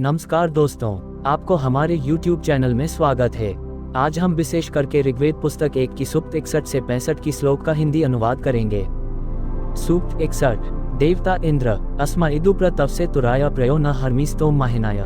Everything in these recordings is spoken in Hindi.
नमस्कार दोस्तों, आपको हमारे YouTube चैनल में स्वागत है। आज हम विशेष करके ऋग्वेद पुस्तक 1 की सूक्त 61 से 65 की श्लोक का हिंदी अनुवाद करेंगे। सूक्त 61। देवता इंद्र अस्मा इदु प्रतवसे तुराय प्रयो न हर्मिस्तोम माहिनाय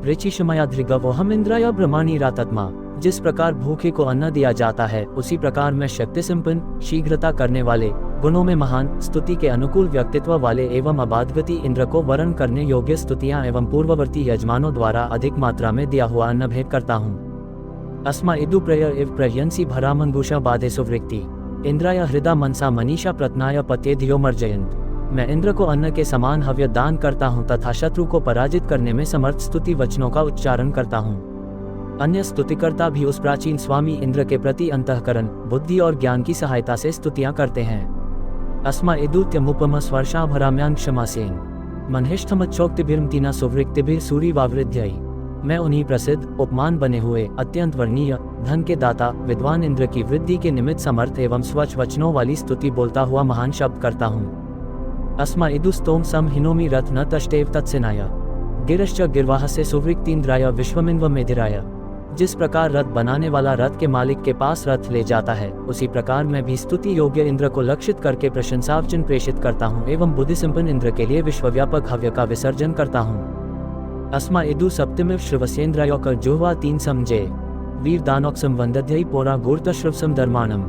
ऋचिशमया धृगवोहम इंद्राय ब्रह्माणी रातत्मा। जिस प्रकार भूखे को अन्न दिया जाता है, उसी प्रकार मैं शक्ति संपन्न, शीघ्रता करने वाले, गुणों में महान, स्तुति के अनुकूल व्यक्तित्व वाले एवं अबाधगति इंद्र को वरण करने योग्य स्तुतियां एवं पूर्ववर्ती यजमानों द्वारा अधिक मात्रा में दिया हुआ अन्न भेंट करता हूँ। अस्मा इदु प्रय इव प्रयंसी भरामंगुषा बाधे सुवृत्ति इंद्राय हृदा मनसा मनीषा प्रत्नाय पते धियो मर्जयंत। मैं इंद्र को अन्न के समान हव्य दान करता हूँ तथा शत्रु को पराजित करने में समर्थ स्तुति वचनों का उच्चारण करता हूँ। अन्य स्तुतिकर्ता भी उस प्राचीन स्वामी इंद्र के प्रति अंतःकरण, बुद्धि और ज्ञान की सहायता से स्तुतियां करते हैं। अस्मा इदुत्यमुपम स्वर्षाभराम्यां क्षमासेन मनहिष्ठमच्चोक्तिभिर्मतिना सुवृत्तिभिः सूरिवावृद्ध्यै। मैं उन्हीं प्रसिद्ध, उपमान बने हुए, अत्यंत वर्णीय, धन के दाता, विद्वान इंद्र की वृद्धि के निमित्त समर्थ एवं स्वच्छ वचनों वाली स्तुति बोलता हुआ महान शब्द करता हूँ। अस्मा इदुस्तोम सम हिनोमि रथ न तष्टेव तत्सेनाय गिरश्च गिर्वाहस्य सुवृत्तीन्द्राय विश्वमिन्व मेधिराय। जिस प्रकार रथ बनाने वाला रथ के मालिक के पास रथ ले जाता है, उसी प्रकार मैं भी स्तुति योग्य इंद्र को लक्षित करके प्रशंसावचन प्रेषित करता हूँ एवं बुद्धि संपन्न इंद्र के लिए विश्वव्यापक हव्य का विसर्जन करता हूँ। अस्मा इदु सप्तमिव श्रवसेन्द्राय कर जुह्वा 3 समझे वीर दानोक्सम वंदध्यई पोरा गुर्तश्रवसम धर्माणम।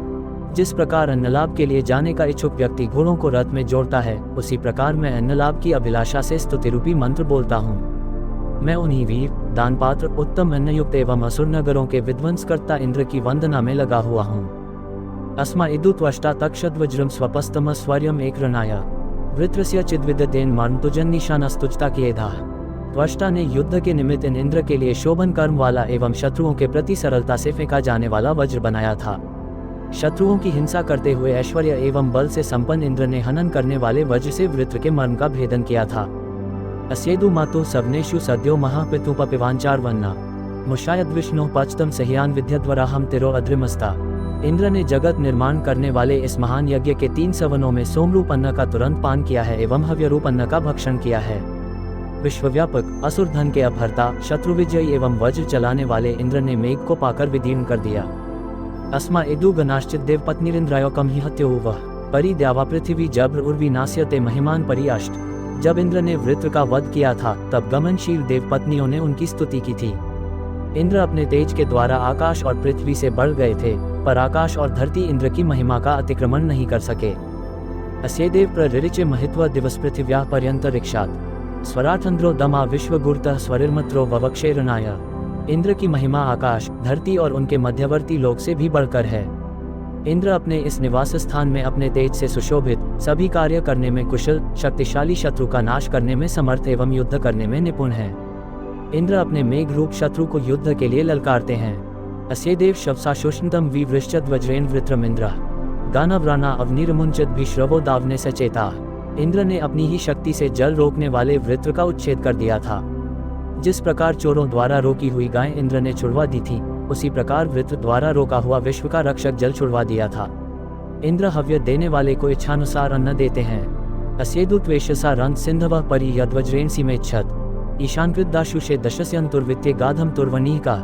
जिस प्रकार अन्नलाभ के लिए जाने का इच्छुक व्यक्ति घोड़ों को रथ में जोड़ता है, उसी प्रकार मैं अन्नलाभ की अभिलाषा से स्तुति रूपी मंत्र बोलता हूँ। मैं उन्हीं वीर, दानपात्र, उत्तम अन्नयुक्त एवं असुर नगरों के विध्वंसकर्ता इंद्र की वंदना में लगा हुआ हूँ। अस्मा इदु त्वष्टा तक्षद्वज्रम स्वपस्तम स्वर्यम एक रणाय वृत्रस्य चिद्विदेन मर्मतुजन निशानस्तुजता किए धा। त्वष्टा ने युद्ध के निमित्त इन इंद्र के लिए शोभन कर्म वाला एवं शत्रुओं के प्रति सरलता से फेंका जाने वाला वज्र बनाया था। शत्रुओं की हिंसा करते हुए ऐश्वर्य एवं बल से संपन्न इंद्र ने हनन करने वाले वज्र से वृत्र के मर्म का भेदन किया था। अस्येदु मातु सवनेषु सद्यो महापितुपपिवांचार वन्ना मुषायद विष्णु पचतम सह्यान विद्यद्वराहम तिरो अद्रिमस्ता। इंद्र ने जगत निर्माण करने वाले इस महान यज्ञ के 3 सवनों में सोमरूप अन्न का तुरंत पान किया है एवं हव्यरूप अन्न का भक्षण किया है। विश्वव्यापक, असुर धन के अपहर्ता, शत्रु विजयी एवं वज्र चलाने वाले इंद्र ने मेघ को पाकर विदीर्ण कर दिया। अस्मा इदु गणाश्चित देव पत्नीरिंद्रायो कम ही हत्यो वह परि द्यावा पृथ्वी जब्र उर्वी नास्यते महिमान परियाष्ट। जब इंद्र ने वृत्र का वध किया था, तब गमनशील देव पत्नियों ने उनकी स्तुति की थी। इंद्र अपने तेज के द्वारा आकाश और पृथ्वी से बढ़ गए थे, पर आकाश और धरती इंद्र की महिमा का अतिक्रमण नहीं कर सके। अस्येदेव प्ररिचे महित्व दिवस पृथिव्या पर्यंत रिक्षात स्वराठंद्रो दमा विश्वगुरुतः स्वरिर्मत्रो ववक्षेरणाय। इंद्र की महिमा आकाश, धरती और उनके मध्यवर्ती लोक से भी बढ़कर है। इंद्र अपने इस निवास स्थान में अपने तेज से सुशोभित, सभी कार्य करने में कुशल, शक्तिशाली, शत्रु का नाश करने में समर्थ एवं युद्ध करने में निपुण है। इंद्र अपने मेघ रूप शत्रु को युद्ध के लिए ललकारते हैं। अस्येदेव शवसाशुष्णतम विवृश्चद वज्रेन वृत्रमिंद्र गानव्राना अवनिर्मुंचद भी श्रवो दावने सचेता। इंद्र ने अपनी ही शक्ति से जल रोकने वाले वृत्र का उच्छेद कर दिया था। जिस प्रकार चोरों द्वारा रोकी हुई गाय इंद्र ने छुड़वा दी थी, उसी प्रकार वृत्र द्वारा रोका हुआ विश्व का रक्षक जल छुड़वा दिया था। इंद्र हव्य देने वाले को इच्छानुसार अन्न देते हैं। अस्येदु त्वेषसा रंत सिंधव परि यद्वज्रेण सीमेच्छत ईशानकृदाशुषे दशस्यंतुर्वित्य गाधम तुर्वनी का।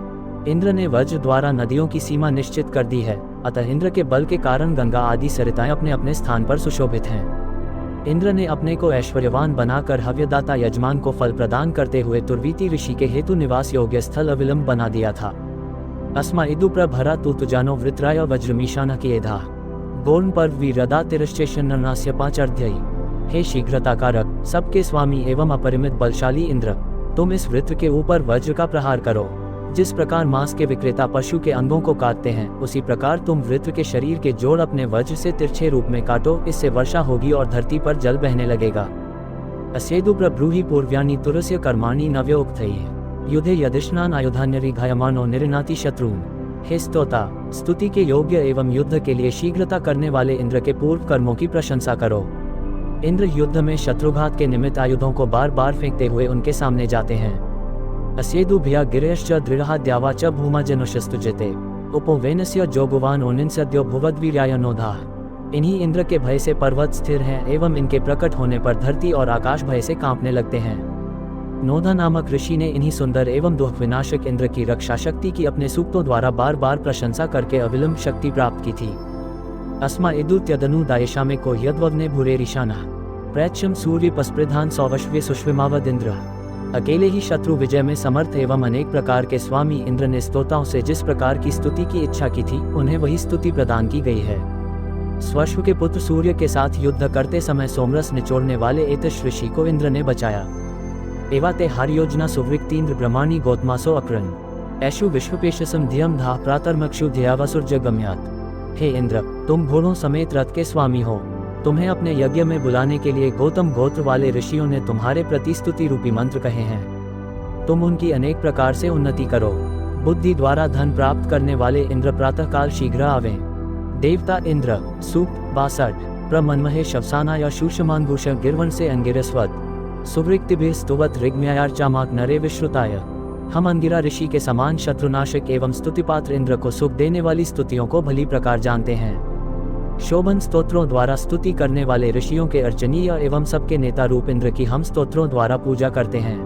इंद्र ने वज्र द्वारा नदियों की सीमा निश्चित कर दी है, अतः इंद्र के बल के कारण गंगा आदि सरिताएं अपने अपने स्थान पर सुशोभित हैं। इंद्र ने अपने को ऐश्वर्यवान बनाकर हव्यदाता यजमान को फल प्रदान करते हुए तुर्वीति ऋषि के हेतु निवास योग्य स्थल अविलंब बना दिया था। अस्मा इदु प्रभरा तु तुजानो वृत्राय वज्रमीशान किएधा गोर्ण पर्व वीरदा तिरश्चेषन्नास्य 5 अध्यायी। हे शीघ्रता कारक, सबके स्वामी एवं अपरिमित बलशाली इंद्र, तुम इस वृत्र के ऊपर वज्र का प्रहार करो। जिस प्रकार मांस के विक्रेता पशु के अंगों को काटते हैं, उसी प्रकार तुम वृत्र के शरीर के जोड़ अपने वज्र से तिरछे रूप में काटो। इससे वर्षा होगी और धरती पर जल बहने लगेगा। अस्येदु प्रब्रूहि पूर्व्यानि तुरस्य कर्माणि नव्योक्तैः युद्धे यदिष्णान आयुधान्यरि घायमानो निरिनाति शत्रुन। हे स्तोता, स्तुति के योग्य एवं युद्ध के लिए शीघ्रता करने वाले इंद्र के पूर्व कर्मों की प्रशंसा करो। इंद्र युद्ध में शत्रुघात के निमित्त आयुधों को बार बार फेंकते हुए उनके सामने जाते हैं। अस्येदु भिया गिरेश्च दृढ़ा द्यावा च भूमा जनुषस्तुजते उपवेनस्य जोगुवान ओनिन्सद्यो भुवद्वीर्याय नोधा। इन्हीं इंद्र के भय से पर्वत स्थिर हैं एवं इनके प्रकट होने पर धरती और आकाश भय से कांपने लगते हैं। नोधा नामक ऋषि ने इन्हीं सुंदर एवं दुख विनाशक इंद्र की रक्षा शक्ति की अपने सूक्तों द्वारा बार बार प्रशंसा करके अविलंब शक्ति प्राप्त की थी। अस्मा इदुत्यदनु दायशामे को यद्वग्ने भूरेरिशाना प्रैच्छम सूर्य पस्पृधान सौवश्व्य सुष्विमावद इंद्र। अकेले ही शत्रु विजय में समर्थ एवं अनेक प्रकार के स्वामी इंद्र ने स्तोताओं से जिस प्रकार की स्तुति की इच्छा की थी, उन्हें वही स्तुति प्रदान की गई है। स्वश्व के पुत्र सूर्य के साथ युद्ध करते समय सोमरस निचोड़ने वाले एतश ऋषि को इंद्र ने बचाया। एवाते हार योजना सुवृक्तीन्द्र ब्रह्माणी गौतमासो अक्रन ऐशु विश्वपेशसम धियम धा प्रातर्मक्षु ध्यावासुर्जगम्यात। हे इंद्र, तुम घोड़ों समेत रथ के स्वामी हो। तुम्हें अपने यज्ञ में बुलाने के लिए गौतम गोत्र वाले ऋषियों ने तुम्हारे प्रति स्तुति रूपी मंत्र कहे हैं। तुम उनकी अनेक प्रकार से उन्नति करो। बुद्धि द्वारा धन प्राप्त करने वाले इंद्र प्रातःकाल शीघ्र आवें। देवता इंद्र सूक्त 62 प्रमन्महे शवसाना या शूषमानभूष गिरवन से अंगिरस्वत सुवृक्तिभिः स्तुवत ऋग्म्यायार्चामाक नरे विश्रुताय। हम अंगिरा ऋषि के समान शत्रुनाशक एवं स्तुतिपात्र इंद्र को सुख देने वाली स्तुतियों को भली प्रकार जानते हैं। शोभन स्तोत्रों द्वारा स्तुति करने वाले ऋषियों के अर्चनीय एवं सबके नेता रूप इंद्र की हम स्तोत्रों द्वारा पूजा करते हैं।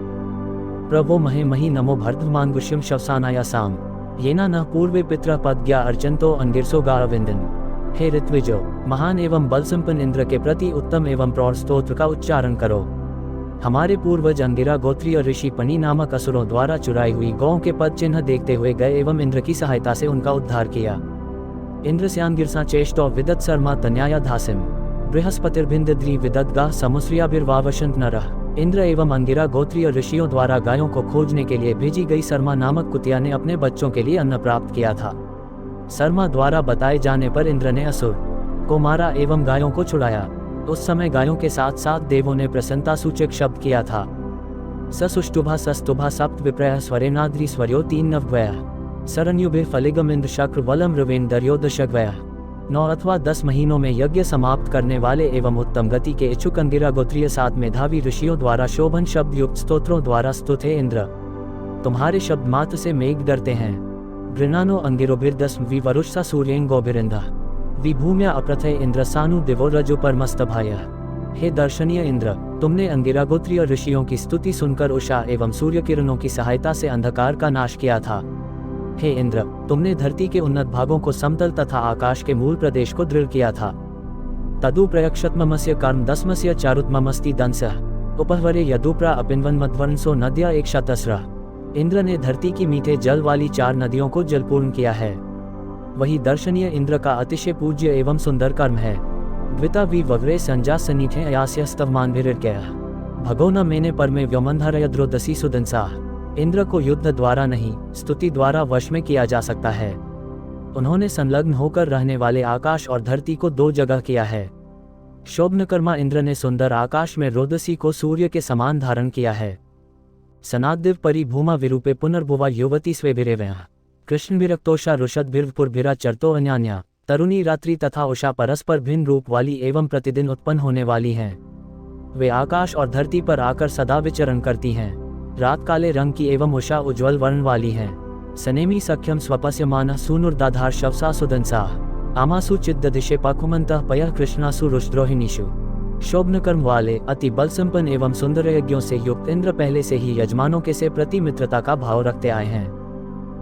प्रभो महे मही नमो भर्धमानगुष्यम शवसानाया साम येना न पूर्वे पितृ पदज्ञा अर्चंतो अंगिरसो गाविंदन। हे ऋत्विजो, महान एवं बलसंपन्न इंद्र के प्रति उत्तम एवं प्रौढ़ स्तोत्र का उच्चारण करो। हमारे पूर्वज अंगिरा गोत्रीय ऋषि पनी नामक असुरों द्वारा चुराई हुई गौं के पद चिन्ह देखते हुए गए एवं इंद्र की सहायता से उनका उद्धार किया। इंद्र स्यांगिरसा चेष्टो विदत शर्मा तन्याया धासिम बृहस्पतिर्भिंद्री विदत गाह समुश्रियाभिर्वावशंत नरः। इंद्र एवं अंगिरा गोत्रीय ऋषियों द्वारा गायों को खोजने के लिए भेजी गई शर्मा नामक कुतिया ने अपने बच्चों के लिए अन्न प्राप्त किया था। शर्मा द्वारा बताए जाने पर इंद्र ने असुर को मारा एवं गायों को छुड़ाया। उस समय गायों के साथ साथ देवों ने प्रसन्नता सूचक शब्द किया था। ससुष्टुभा सस्तुभा सप्त विप्रय स्वरेनाद्री स्वर्यो 3 नवग्वय सरन्युभे फलिगम इंद्र शक्र वलम रवेन दर्योदशग्वय। 9 अथवा 10 महीनों में यज्ञ समाप्त करने वाले एवं उत्तम गति के इच्छुक अंगिरा गोत्रीय 7 मेधावी ऋषियों द्वारा शोभन शब्द युक्त स्तोत्रों द्वारा स्तुत है इंद्र। तुम्हारे शब्द मात्र से मेघ डरते हैं। गृणानो अंगिरोभिर्दस विवरुषा सूर्येंगोभिरिंदा विभूम्या अप्रथय इंद्र सानु दिवो रजो परमस्तभाय। हे दर्शनीय इंद्र, तुमने अंगिरा गोत्रीय ऋषियों की स्तुति सुनकर उषा एवं सूर्य किरणों की सहायता से अंधकार का नाश किया था। हे इंद्र, तुमने धरती के उन्नत भागों को समतल तथा आकाश के मूल प्रदेश को दृढ़ किया था। तदु प्रयक्षतमस्य कर्म दस्मस्य चारुतमस्ति दंसः उपहवरे यदुप्रा अपिन्वन मध्वंसो नद्या एक शतस्रः। इंद्र ने धरती की मीठे जल वाली 4 नदियों को जलपूर्ण किया है। वही दर्शनीय इंद्र का अतिशय पूज्य एवं सुंदर कर्म है। द्विता वि वग्रे संजा सनीथे अयास्य स्तवमान भगोना मेने पर में व्योमंधारयद्रोदसी सुदंसा। इंद्र को युद्ध द्वारा नहीं, स्तुति द्वारा वश में किया जा सकता है। उन्होंने संलग्न होकर रहने वाले आकाश और धरती को 2 जगह किया है। शोभनकर्मा इंद्र ने सुंदर आकाश में रोदसी को सूर्य के समान धारण किया है। सनादिव परि भूमा विरूपे पुनर्भुवा युवती स्वेभिरेव्या कृष्ण विरक्तोषा रुषदभिर्पुरभिरा चरतो अन्यान्या। तरुणी रात्रि तथा उषा परस्पर भिन्न रूप वाली एवं प्रतिदिन उत्पन्न होने वाली हैं। वे आकाश और धरती पर आकर सदा विचरण करती हैं। रात काले रंग की एवं उषा उज्ज्वल वर्ण वाली हैं। सनेमी सख्यम स्वपस्यमानः सूनुर्दाधार शवसा सुदंसा आमासु चिद्दधिशे पाकुमंतः पयः कृष्णासु रुषद्रोहिणीषु। शोभनकर्म वाले अति बल संपन्न एवं सुंदर यज्ञों से युक्त इंद्र पहले से ही यजमानों के से प्रति मित्रता का भाव रखते आए हैं।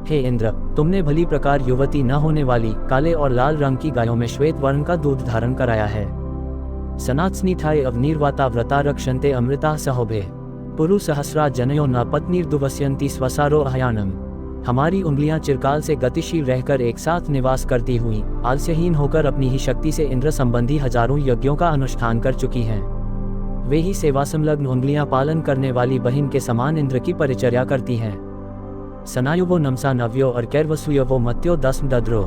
हे इंद्र, तुमने भली प्रकार युवती न होने वाली काले और लाल रंग की गायों में श्वेत वर्ण का दूध धारण कराया है। सनात्स्निठाय अवनीर्वाता व्रता रक्षन्ते अमृता सहोभे पुरु सहस्रा जनयो न पत्नीर्दुवस्यन्ति स्वसारो अहयानम। हमारी उंगलियां चिरकाल से गतिशील रहकर एक साथ निवास करती हुई आलस्यहीन होकर अपनी ही शक्ति से इंद्र संबंधी हजारों यज्ञों का अनुष्ठान कर चुकी हैं। वे ही सेवा संलग्न उंगलियां पालन करने वाली बहिन के समान इंद्र की परिचर्या करती हैं। सनायुवो नमसा नव्यो और कैर्वसुयवो मत्यो दस्म दद्रो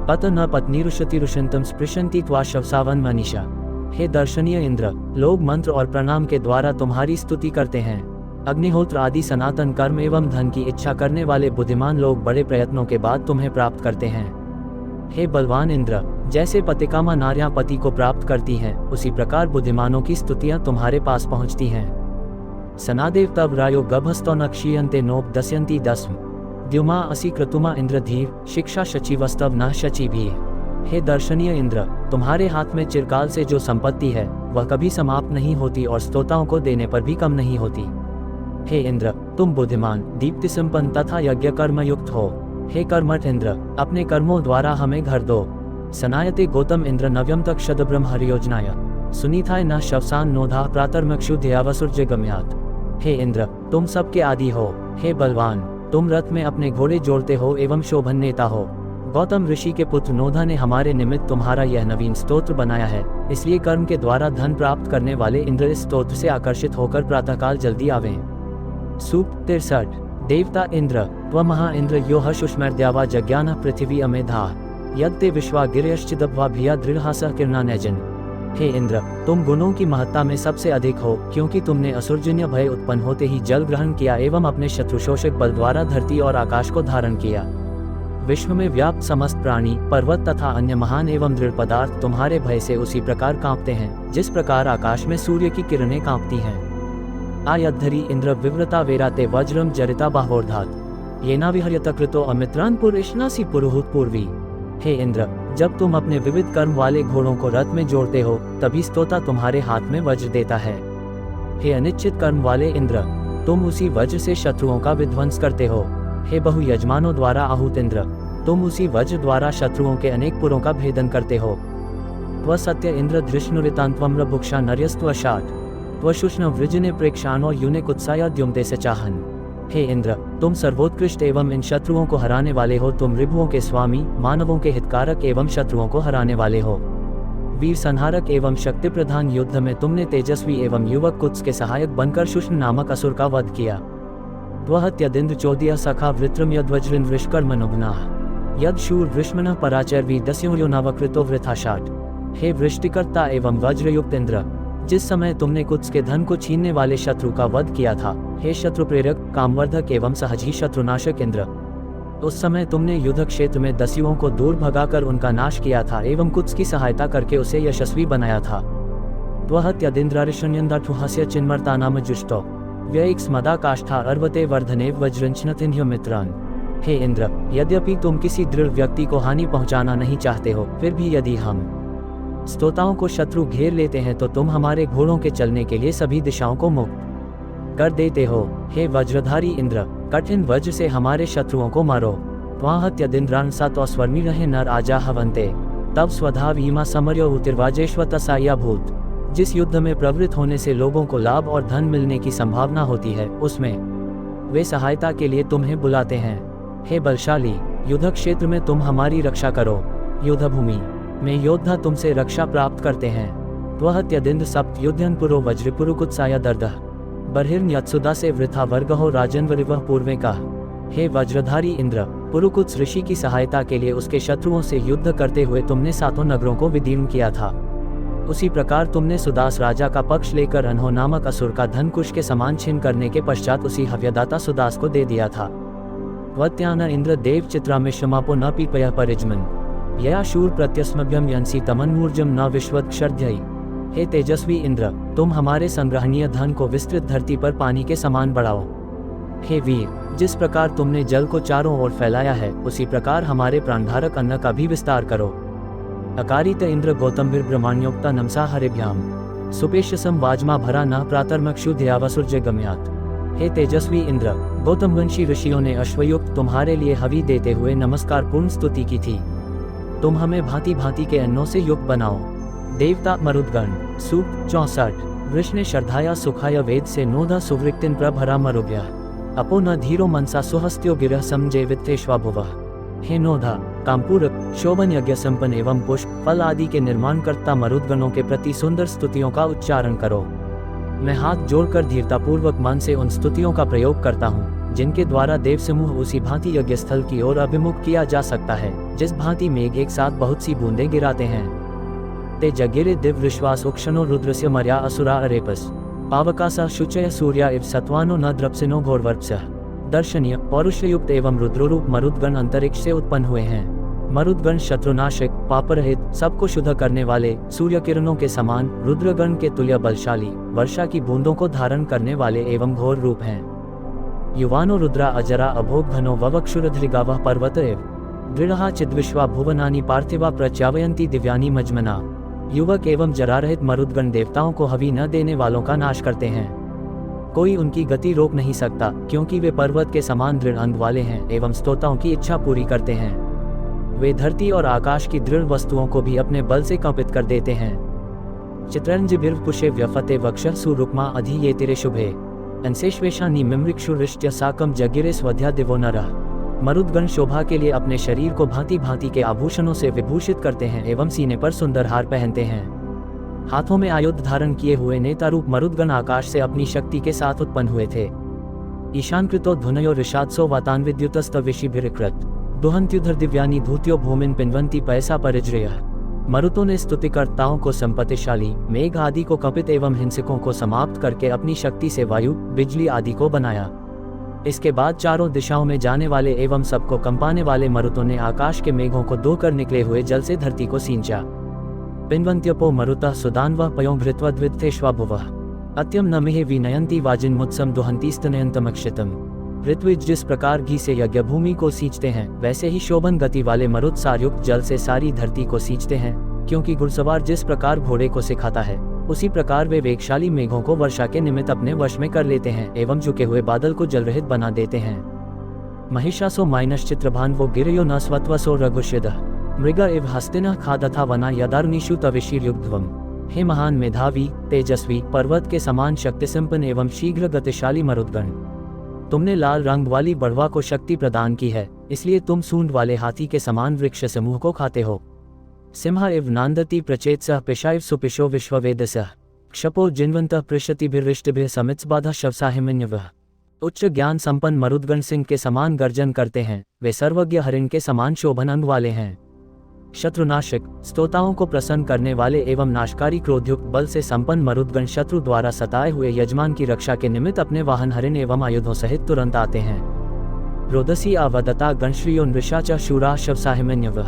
पत न पत्नीरुषतिरुषंतम स्पृशंति त्वा शवसावन मनीषा। हे दर्शनीय इंद्र, लोग मंत्र और प्रणाम के द्वारा तुम्हारी स्तुति करते हैं। अग्निहोत्र आदि सनातन कर्म एवं धन की इच्छा करने वाले बुद्धिमान लोग बड़े प्रयत्नों के बाद तुम्हें प्राप्त करते हैं। हे बलवान इंद्र, जैसे पतिकामा नार्यां पति को प्राप्त करती हैं, उसी प्रकार बुद्धिमानों की स्तुतियां तुम्हारे पास पहुंचती हैं। सनादेव तब रायो गभस्तो न क्षीयन्ते नोप दस्यन्ति दस्म द्युमा असि क्रतुमा इंद्र धीर शिक्षा शचीवस्तव न शची भी। हे दर्शनीय इंद्र, तुम्हारे हाथ में चिरकाल से जो संपत्ति है वह कभी समाप्त नहीं होती और स्तोताओं को देने पर भी कम नहीं होती। हे इंद्र, तुम बुद्धिमान, दीप्ति संपन्न तथा यज्ञ कर्म युक्त हो। हे कर्मठ इंद्र, अपने कर्मों द्वारा हमें घर दो। सनायते गौतम इंद्र नव्यम तक शद ब्रह्म हरियोजनाय सुनीथाय न शवसान नोधा प्रातर्मक्षुध्यावसुर्य गम्यात। हे इंद्र, तुम सबके आदि हो। हे बलवान, तुम रथ में अपने घोड़े जोड़ते हो एवं शोभन नेता हो। गौतम ऋषि के पुत्र नोधा ने हमारे निमित्त तुम्हारा यह नवीन स्तोत्र बनाया है, इसलिए कर्म के द्वारा धन प्राप्त करने वाले इंद्र इस स्तोत्र से आकर्षित होकर प्रातःकाल जल्दी आवें। सूक्त 63। देवता इंद्र, त्वमहा इंद्र यो हशुष्मैर्द्यावा जज्ञान पृथिवी अमेधा यद्ते विश्वा गिरयश्चिदब्वा भिया दृढ़हासः किरणानैजन। हे इंद्र, तुम गुणों की महत्ता में सबसे अधिक हो, क्योंकि तुमने असुरजन्य भय उत्पन्न होते ही जल ग्रहण किया एवं अपने शत्रुशोषक बल द्वारा धरती और आकाश को धारण किया। विश्व में व्याप्त समस्त प्राणी, पर्वत तथा अन्य महान एवं दृढ़ पदार्थ तुम्हारे भय से उसी प्रकार कांपते हैं, जिस प्रकार आकाश में सूर्य की किरणें कांपती हैं। आयद्धरी इंद्र विव्रता वेराते वज्रम जरिता बाहोर्धात येना विहर्यत कृतो अमित्रान पुरुषनासी पुरुहूत पूर्वी। हे इंद्र, जब तुम अपने विविध कर्म वाले घोड़ों को रथ में जोड़ते हो, तभी स्तोता तुम्हारे हाथ में वज्र देता है। हे अनिश्चित कर्म वाले इंद्र, तुम उसी वज्र से शत्रुओं का विध्वंस करते हो। हे बहु यजमानों द्वारा आहूत इंद्र, तुम उसी वज्र द्वारा शत्रुओं के अनेक पुरों का भेदन करते हो। त्व सत्य इंद्र धृष्णुरितान्त्वम्र भुक्षा नर्यस्त्वशाट त्वशुष्ण वृजने प्रेक्षाणो युने कुत्साया द्युमते से चाहन। हे इंद्र, तुम सर्वोत्कृष्ट एवं इन शत्रुओं को हराने वाले हो। तुम रिभुओं के स्वामी, मानवों के हितकारक एवं शत्रुओं को हराने वाले हो। वीर संहारक एवं शक्ति प्रधान युद्ध में तुमने तेजस्वी एवं युवक कुत्स के सहायक बनकर शुष्ण नामक असुर का वध किया। त्वहत्यदिन्द्र चोदिया सखा वृत्रम यद्वज्रिन वृषकर्मनुघ्नाः यद शूर वृष्मनः पराचैर्वी दस्यो नावकृतो वृथाशाट। हे वृष्टिकर्ता एवं वज्रयुक्त इंद्र, जिस समय तुमने कुत्स के धन को छीनने वाले शत्रु का वध किया था, हे शत्रु प्रेरक, कामवर्धक एवं सहजी शत्रुनाशक इंद्र, उस समय तुमने युद्ध क्षेत्र में दस्युओं को दूर भगाकर उनका नाश किया था एवं कुत्स की सहायता करके उसे यशस्वी बनाया था। त्वहत्यदिन्द्रारिषण्यन्दाठुहस्य चिन्मर्ता नाम जुष्टो व्ययिक्स्मदा काष्ठा अर्वते वर्धने वज्रंचनतिन्ह्य मित्रान। हे इंद्र, यद्यपि तुम किसी दृढ़ व्यक्ति को हानि पहुंचाना नहीं चाहते हो, फिर भी यदि हम स्तोताओं को शत्रु घेर लेते हैं तो तुम हमारे घोड़ों के चलने के लिए सभी दिशाओं को मुक्त कर देते हो। हे वज्रधारी इंद्र, कठिन वज्र से हमारे शत्रुओं को मारो। त्वाहत्यदिन्द्रान् सा त्वस्वर्मी रहे नर आजा हवन्ते तब स्वधा भीमा समर्यो उतिर्वाजेश्वतसाया भूत। जिस युद्ध में प्रवृत्त होने से लोगों को लाभ और धन मिलने की संभावना होती है, उसमें वे सहायता के लिए तुम्हें बुलाते हैं। हे बलशाली, युद्ध क्षेत्र में तुम हमारी रक्षा करो। युद्धभूमि में योद्धा तुमसे रक्षा प्राप्त करते हैं। त्वहत्यदिन्द्र सप्त युध्यन पुरो वज्रपुरु कुत्साया दर्दः बर्हिर्न्यत्सुदा से वृथा वर्गहो राजन्वरिवः पूर्वे का। हे वज्रधारी इंद्र, पुरुकुत्स ऋषि की सहायता के लिए उसके शत्रुओं से युद्ध करते हुए तुमने 7 नगरों को विदीर्ण किया था। उसी प्रकार तुमने सुदास राजा का पक्ष लेकर अनहो नामक असुर का धन कुश के समान छीन करने के पश्चात उसी हव्यदाता सुदास को दे दिया था। वत्यान इंद्र देव चित्रामिश्रमापो न पीपयः परिजमन यया शूर प्रत्यस्मभ्यम यंसी तमन्मूर्जम न विश्वत्क्षर्ध्यई। हे तेजस्वी इंद्र, तुम हमारे संग्रहणीय धन को विस्तृत धरती पर पानी के समान बढ़ाओ। हे वीर, जिस प्रकार तुमने जल को चारों ओर फैलाया है, उसी प्रकार हमारे प्राणधारक अन्न का भी विस्तार करो। अकारित इंद्र गौतमभिर ब्रह्माण्योक्ता नमसा हरिभ्याम सुपेशसम वाजमा भरा न प्रातर्मक्षुध्यावसुर्य गम्यात। हे तेजस्वी इंद्र, गौतमवंशी ऋषियों ने अश्वयुक्त तुम्हारे लिए हवि देते हुए नमस्कार पूर्ण स्तुति की थी। तुम हमें भांति भांति के अन्नों से युक्त बनाओ। देवता मरुद्गण। सूक्त 64। वृष्णे श्रद्धाया सुखाय वेद से नोधा सुवृक्तिन प्रभरा मरुभ्या अपो न धीरो मनसा सुहस्त्यो गिरह समझे वित्तेष्वाभुवः। हे नोधा, कामपूरक, शोभन यज्ञ संपन्न एवं पुष्प फल आदि के निर्माण करता मरुद्गणों के प्रति सुंदर स्तुतियों का उच्चारण करो। मैं हाथ जोड़कर धीरतापूर्वक मन से उन स्तुतियों का प्रयोग करता हूँ, जिनके द्वारा देव समूह उसी भांति यज्ञ स्थल की ओर अभिमुख किया जा सकता है, जिस भांति मेघ एक साथ बहुत सी बूंदें गिराते हैं। ते जगिरे दिव्य विश्वास उक्षणो रुद्रस्य मर्या असुरा अरेपस पावकासा शुचय सूर्या इव सत्वानो न द्रप्सिनो घोरवर्प्सः। दर्शनीय पौरुषयुक्त एवं रुद्ररूप मरुद्गण अंतरिक्ष से उत्पन्न हुए हैं। मरुद्गण शत्रुनाशक, पापरहित, सबको शुद्ध करने वाले, सूर्य किरणों के समान, रुद्रगण के तुल्य बलशाली, वर्षा की बूंदों को धारण करने वाले एवं घोर रूप हैं। युवानो रुद्रा अजरा अभोग घनो ववक्षुरधृगावः पर्वत एव दृढ़ा चिद्विश्वा भुवनानि पार्थिवा प्रच्यावयन्ति दिव्यानि मजमना। युवक एवं जरारहित मरुद्गण देवताओं को हवि न देने वालों का नाश करते हैं। कोई उनकी गति रोक नहीं सकता, क्योंकि वे पर्वत के समान दृढ़ अंग वाले हैं एवं स्तोताओं की इच्छा पूरी करते हैं। वे धरती और आकाश की दृढ़ वस्तुओं को भी अपने बल से कंपित कर देते हैं। चित्रंजिभिर् पुषे व्यफते वक्षः सुरुक्मा अधि ये तिरे शुभे अंशेश्वेशानी मिमृक्षुरिष्ट्य साकम जगिरे स्वध्या दिवो नरः। मरुदगण शोभा के लिए अपने शरीर को भांति भांति के आभूषणों से विभूषित करते हैं एवं सीने पर सुंदर हार पहनते हैं। हाथों में आयुध धारण किए हुए नेता रूप मरुदगण आकाश से अपनी शक्ति के साथ उत्पन्न हुए थे। ईशानकृतो धुनयो ऋषात्सो वातान्विद्युतस्तविषिभिरिकृत दुहन्त्युधर दिव्यानि धूत्यो भूमिन पिन्वन्ति पैसा परिज्रयः। मरुतों ने स्तुतिकर्ताओं को संपत्तिशाली, मेघ आदि को कंपित एवं हिंसकों को समाप्त करके अपनी शक्ति से वायु, बिजली आदि को बनाया। इसके बाद चारों दिशाओं में जाने वाले एवं सबको कंपाने वाले मरुतों ने आकाश के मेघों को धोकर निकले हुए जल से धरती को सींचा। पिन्वन्त्यपो मरुतः सुदान्वः पयों भृत्वद्वित्थेष्वाभुवः अत्यम नमिहे विनयन्ति वाजिन्मुत्सम दुहन्तीस्तनयन्तमक्षितम्। ऋत्विज जिस प्रकार घी से यज्ञ भूमि को सींचते हैं, वैसे ही शोभन गति वाले मरुत सारयुक्त जल से सारी धरती को सींचते हैं, क्योंकि घुड़सवार जिस प्रकार घोड़े को सिखाता है, उसी प्रकार वे वेगशाली मेघों को वर्षा के निमित्त अपने वश में कर लेते हैं एवं झुके हुए बादल को जलरहित बना देते हैं। महिषासो माइनश्चित्रभान वो गिरयो न स्वत्वसो रघुष्यदः मृग इव हस्तिनः खादथा वना यदारुनिषु तविशीर्युग्ध्वम्। हे महान मेधावी, तेजस्वी, पर्वत के समान शक्तिसंपन्न एवं शीघ्र गतिशाली मरुदगण, तुमने लाल रंग वाली बढ़वा को शक्ति प्रदान की है, इसलिए तुम सूंड वाले हाथी के समान वृक्ष समूह को खाते हो। सिंह इव नांदति प्रचेत्सः पिशाइव सुपिशो विश्ववेदसः क्षपो जिन्वन्तः पृषतिभिर्रिष्टभिः समित्सबाधः शवसाहिमन्यवः। उच्च ज्ञान संपन्न मरुदगण सिंह के समान गर्जन करते हैं, वे सर्वज्ञ हरिण के समान शोभन अंग वाले हैं। शत्रुनाशक, स्तोताओं को प्रसन्न करने वाले एवं नाशकारी क्रोधयुक्त बल से संपन्न मरुदगण शत्रु द्वारा सताए हुए यजमान की रक्षा के निमित्त अपने वाहन हरिण एवं आयुधों सहित तुरंत आते हैं। रोदसी आवदता गणश्रियो नृषाच शूरा शवसाहिमन्यवः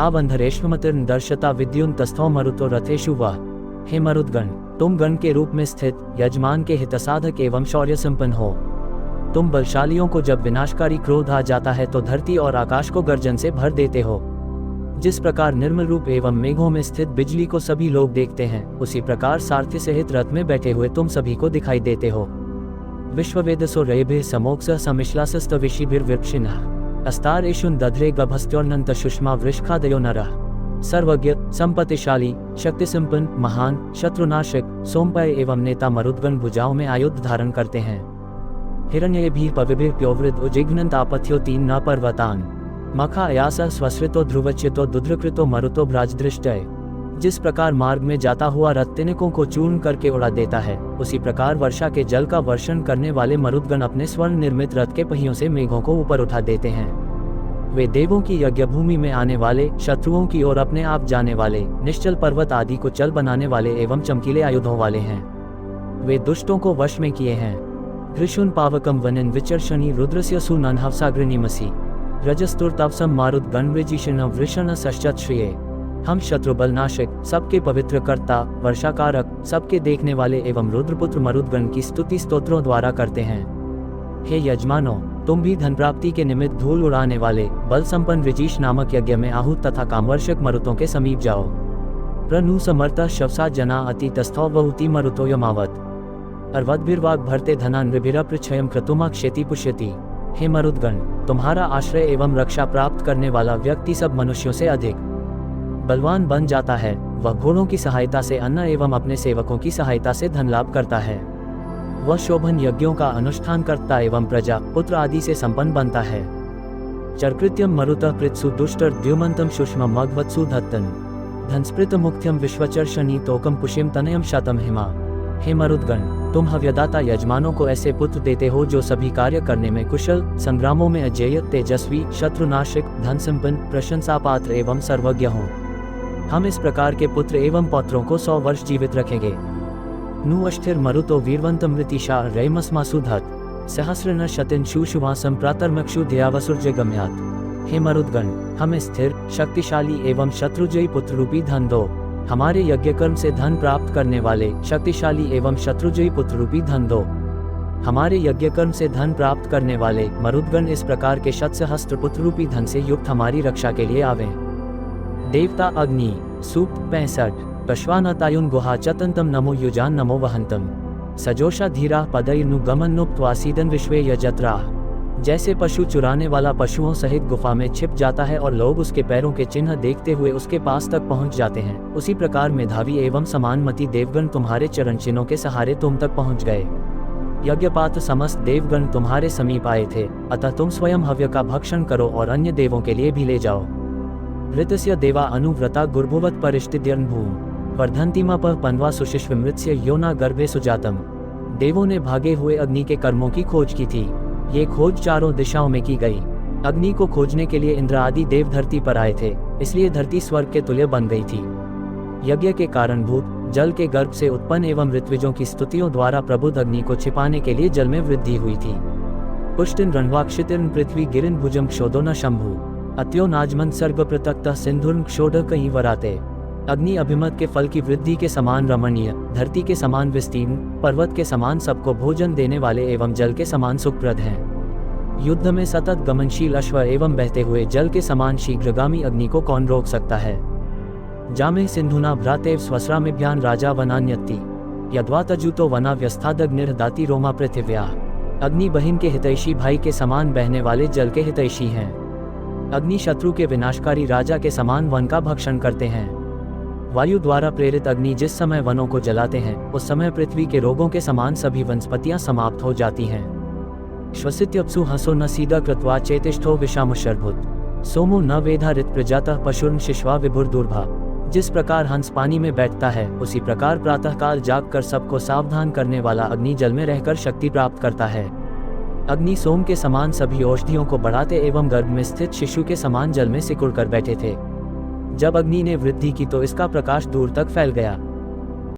आवंधरेश्वमतिर्न दर्शता विद्युन तस्थो मरुतो रथेषु वः। हे मरुदगण, तुम गण के रूप में स्थित यजमान के हितसाधक एवं शौर्य संपन्न हो। तुम बलशालियों को जब विनाशकारी क्रोध आ जाता है तो धरती और आकाश को गर्जन से भर देते हो। जिस प्रकार निर्मल रूप एवं मेघों में स्थित बिजली को सभी लोग देखते हैं, उसी प्रकार सारथी सहित रथ में बैठे हुए तुम सभी को दिखाई देते हो। विश्ववेदसो रयभिः समोक्सः समिश्लासस्तविषिभिर्विप्शिनः अस्तारेषुन दध्रे गभस्त्योर्नन्त शुष्मा वृषखादयो नरः। सर्वज्ञ, संपत्तिशाली, शक्ति संपन्न, महान, शत्रुनाशक, सोमपाय एवं नेता मरुदगण भुजाओं में आयुध धारण करते हैं। हिरण्यभिः पविभिः प्योवृद्ध उजिघ्नन्त आपथ्यो तीन न पर्वतान मखा अयासा स्वस्वितो ध्रुवच्यतो दुध्रकृतो मरुतो भ्राजदृष्टय। जिस प्रकार मार्ग में जाता हुआ रथ तिनकों को चूर्ण करके उड़ा देता है, उसी प्रकार वर्षा के जल का वर्षण करने वाले मरुदगण अपने स्वर्ण निर्मित रथ के पहियों से मेघों को ऊपर उठा देते हैं। वे देवों की यज्ञ भूमि में आने वाले, शत्रुओं की ओर अपने आप जाने वाले, निश्चल पर्वत आदि को चल बनाने वाले एवं चमकीले आयुधों वाले हैं। वे दुष्टों को वश में किए हैं। घृशुन पावकम वनिन विचर्षणी रुद्रस्य सुनन्हवसाग्रनिमसि रजस्तुर्तावसम मारुत गणवृजिषण वृषण सश्चत श्रिये। हम शत्रु बलनाशक, सबके पवित्र कर्ता, वर्षाकारक, सबके देखने वाले एवं रुद्रपुत्र मरुदगण की स्तुति स्तोत्रों द्वारा करते हैं। हे यजमानों, तुम भी धन प्राप्ति के निमित्त धूल उड़ाने वाले बल संपन्न विजीष नामक यज्ञ में आहूत तथा कामवर्षक मरुतों के समीप जाओ। प्रनु समर्थ शवसा जना अति तस्थौ बहुति मरुतो यमावत अर्वद्भिर्वाग भरते धना नृभिरप्रच्छयम क्रतुमा क्षेति पुष्यति। हे मरुदगण, तुम्हारा आश्रय एवं रक्षा प्राप्त करने वाला व्यक्ति सब मनुष्यों से अधिक बलवान बन जाता है। वह घोड़ों की सहायता से अन्न एवं अपने सेवकों की सहायता से धन लाभ करता है। वह शोभन यज्ञों का अनुष्ठान करता एवं प्रजा, पुत्र आदि से संपन्न बनता है। चरकृत्यम मरुतः पृत्सु दुष्टर द्युमंतम सुष्म मगवत्सु धत्तन धनस्पृत मुक्त्यम विश्वचर्षणी तोकम पुष्यम तनयम शतम हिमा। हे मरुदगण, तुम हव्यदाता यजमानों को ऐसे पुत्र देते हो जो सभी कार्य करने में कुशल, संग्रामों में अजेय, तेजस्वी, शत्रुनाशक, धन संपन्न, प्रशंसा पात्र एवं सर्वज्ञ हों। हम इस प्रकार के पुत्र एवं पौत्रों को 100 वर्ष जीवित रखेंगे। नु अष्ठिर मरुतो वीरवंतम ऋतिशा रयमस्मासु धत सहस्रन शतिन शुशुवासम प्रातर्मक्षु ध्यावसुर्य गम्यात। हे मरुदगण, हमें स्थिर, शक्तिशाली एवं शत्रुजयी पुत्र रूपी धन दो। हमारे यज्ञ कर्म से धन प्राप्त करने वाले शक्तिशाली एवं शत्रुजयी पुत्र रूपी धन दो। हमारे यज्ञ कर्म से धन प्राप्त करने वाले मरुदगण इस प्रकार के शतसहस्त्र पुत्र रूपी धन से युक्त हमारी रक्षा के लिए आवे। देवता अग्नि। सूक्त 65। पश्वानतायुन गुहा चतंतम नमो युजान नमो वहंतम सजोषा धीरा पदैर्नुगमनोक्त्वासीदन विश्वे यजत्राः। जैसे पशु चुराने वाला पशुओं सहित गुफा में छिप जाता है और लोग उसके पैरों के चिन्ह देखते हुए उसके पास तक पहुंच जाते हैं, उसी प्रकार मेधावी एवं समानमती देवगण तुम्हारे चरण चिन्हों के सहारे तुम तक पहुंच गए। यज्ञपात्र समस्त देवगण तुम्हारे समीप आए थे, अतः तुम स्वयं हव्य का भक्षण करो और अन्य देवों के लिए भी ले जाओ। ऋतस्य देवा अनुव्रता गुर्भुवत् परिष्टिद्यन् भूम वर्धन्तिमपः पन्वा सुशिश्विमृत्स्य योना गर्भे सुजातम। देवों ने भागे हुए अग्नि के कर्मों की खोज की थी। ये खोज चारों दिशाओं में की गई। अग्नि को खोजने के लिए इंद्र आदि देव धरती पर आए थे, इसलिए धरती स्वर्ग के तुल्य बन गई थी। यज्ञ के कारणभूत जल के गर्भ से उत्पन्न एवं ऋत्विजों की स्तुतियों द्वारा प्रबुद्ध अग्नि को छिपाने के लिए जल में वृद्धि हुई थी। पुष्टिन रणवाक्षितिर्न पृथ्वी गिरिन भुजम क्षोदो न शंभु अत्यो नाजमन सर्ग पृथक्तः सिंधुर्न क्षोध कहीं वराते। अग्नि अभिमत के फल की वृद्धि के समान रमणीय, धरती के समान विस्तीर्ण, पर्वत के समान सबको भोजन देने वाले एवं जल के समान सुखप्रद हैं। युद्ध में सतत गमनशील अश्व एवं बहते हुए जल के समान शीघ्रगामी अग्नि को कौन रोक सकता है। जामे सिंधुना भ्रातेव स्वस्रामिभ्यान राजा वनान्यति यद्वा तजुतो वना व्यस्थादग्निर्दाति रोमा पृथिव्या। अग्नि बहिन के हितैषी भाई के समान बहने वाले जल के हितैषी हैं। अग्नि शत्रु के विनाशकारी राजा के समान वन का भक्षण करते हैं। वायु द्वारा प्रेरित अग्नि जिस समय वनों को जलाते हैं, उस समय पृथ्वी के रोगों के समान सभी वनस्पतियां समाप्त हो जाती हैं। श्वसित्यप्सु हसो न सीदा कृत्वा चेतिष्ठो विषामुशर्भुत सोमो न वेधारित प्रजातः पशुर्न शिश्वा विभुर दुर्भा। जिस प्रकार हंस पानी में बैठता है, उसी प्रकार प्रातःकाल जागकर सबको सावधान करने वाला अग्नि जल में रहकर शक्ति प्राप्त करता है। अग्नि सोम के समान सभी औषधियों को बढ़ाते एवं गर्भ में स्थित शिशु के समान जल में सिकुड़ कर बैठे थे। जब अग्नि ने वृद्धि की तो इसका प्रकाश दूर तक फैल गया।